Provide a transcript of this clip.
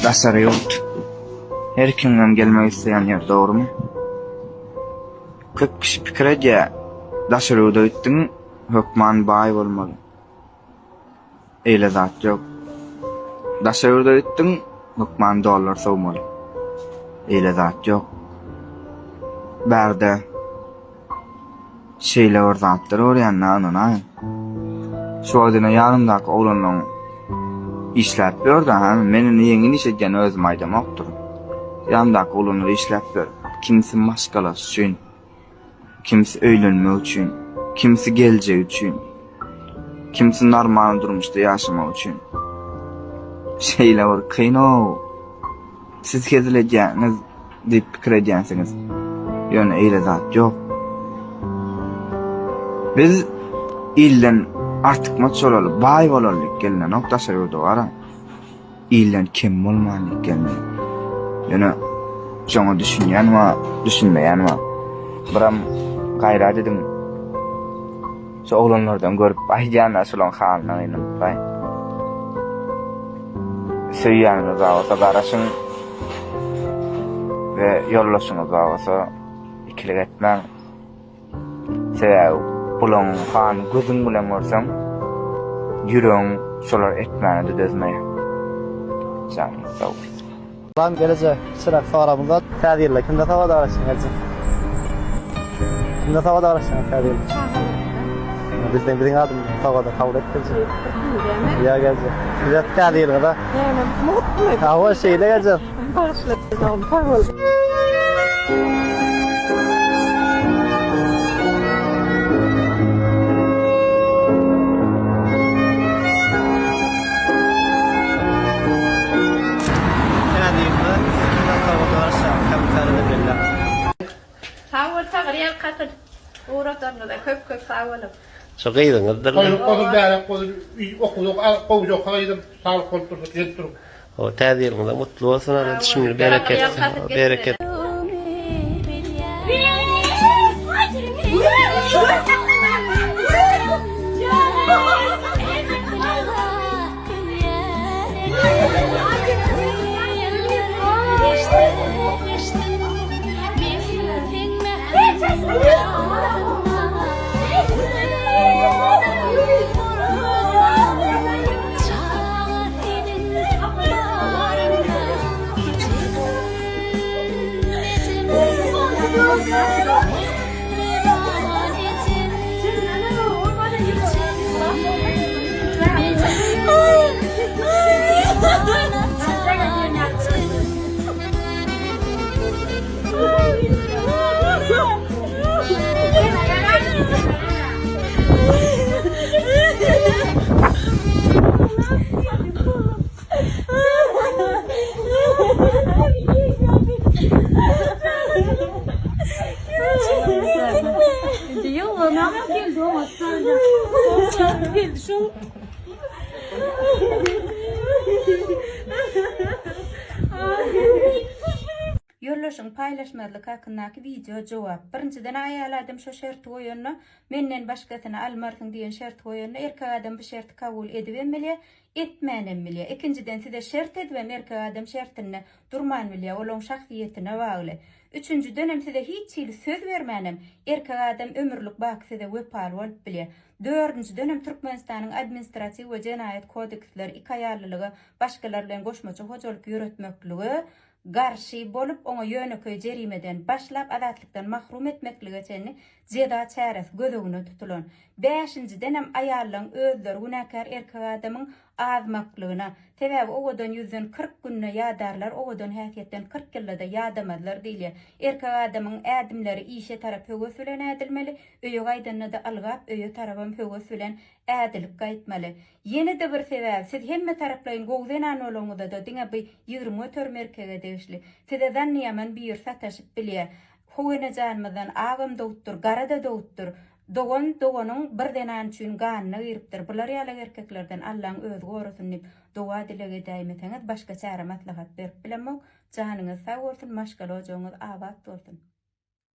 Daşary ýurt. Her kimden gelmek isteýän ýer, dogrymy? Köp kişi pikir edýär. Daşary ýurda gitdiň, hökman baý bolmaly. Eýle zat ýok. Daşary ýurda gitdiň, hökman dollar sowmaly. Eýle zat ýok. Bärde şeýle bir zatlar öýrenýän anana. Şu adına ýanymdaky oglanyň işläp berdi, meni ýeňin işedýän özüm aýdamakdyr. Ýanymdaky oglanyny işläp ber. Kimsi maşgalas üçin, kimsi öýlenmek üçin, kimsi geljek üçin, kimsi normal durmuşda ýaşamak üçin. Şeýle bir kynao. Siz kezileýäňiz diýip pikir edýänsiňiz. Ýöne eýle zat ýok. Biz ilden artykmat şolaly, baý bolaly gelne noktaşa ýurda gara. İlden kim bolmaly gelne. Ýöne şoňa düşünýän we düşünmeýän we biram gaýrat edim. Şu oglanlardan görüp aýdýan şolaň halyna ynanpay. Söýýäňiz zawata garaşyň we ýollaşyňyz zawata ikilik etmäň. Sebäbi bulan han gözüň bilen görsem, ýüregiň şolar etmäni dezmeýär. Canım sağ ol. Lan gelecek sırak faramızda tədirlə. Kimdə tava da araşın gelecek? Kimdə tava da araşın tədirlə? Bizden birin adım tava da kabul ettirecek. Ya gelecek. Bize tədirlə da. Yani mutluyum. Hava şeyle gelecek. Başladım. Tamam. Sağol tağriyal katır. Uğratanı da köp sağolum. Çok iyiydin kızdır. Koyun bäre okuduk, koyucuk haydım, sağlık kontrolü yettirip. O tədirlə mutlu olsun, Allah düşünür, bereket. Ýollaşyň paýlaşmalyk hakyndaky video jogap. Birinciden aýaladym şo şert goýanna, menden başgasyna almarsyň diýen şert goýanna erkek adam bu şerti kabul edibemeli, etmänemmeli. Ikinciden size şert edibem erkek adam şertine durmanmeli, olaň şahsiýetine bagly. Üçüncüden hem size hiç söz vermänem, erkek adam ömürlük bak size wepaly bolup bilýär. Dördüncüden hem Türkmenistanyň administrasiýa we jenaýat kodeksleri iki aýallylygy başgalar bilen goşmaça hojalyk ýöretmekligi garşy bolup ona ýöneköý jerimeden başlap adatlikdan mahrum etmeklige çenli jeda çäres gözüne tutulan. Beşinciden hem aýallyň özleri günäkär erkek adamyň azmaklygyna, sebäbi owadan 140 günne ýadarlar, owadan häsiýetden 40 ýylda ýadamadylar diýilýär. Erkek adamyň ädimleri işe tarap höwes bilen ädilmeli, öýe gaýdanyda algap öýe tarabam höwes bilen ädilik gaýtmaly. Ýene de bir sebäp, siz hemme taraplaryň gowdenan olaňyzda da diňe bir 20 tör merkege degişli. Size zanniýaman bir sataşyp bilýär. Hoýuna janmadan agam dowutdur, garada dowutdur. Doganyň birdenan üçin ganyna giripdir. Bular ýaly erkeklerden Allahyň özü gorusun diýip dowa dilege daýmasaňyz başga çäre maslahat berip bilenmek, janyňyz sag bolsun, maşgala ojagyňyz abad bolsun.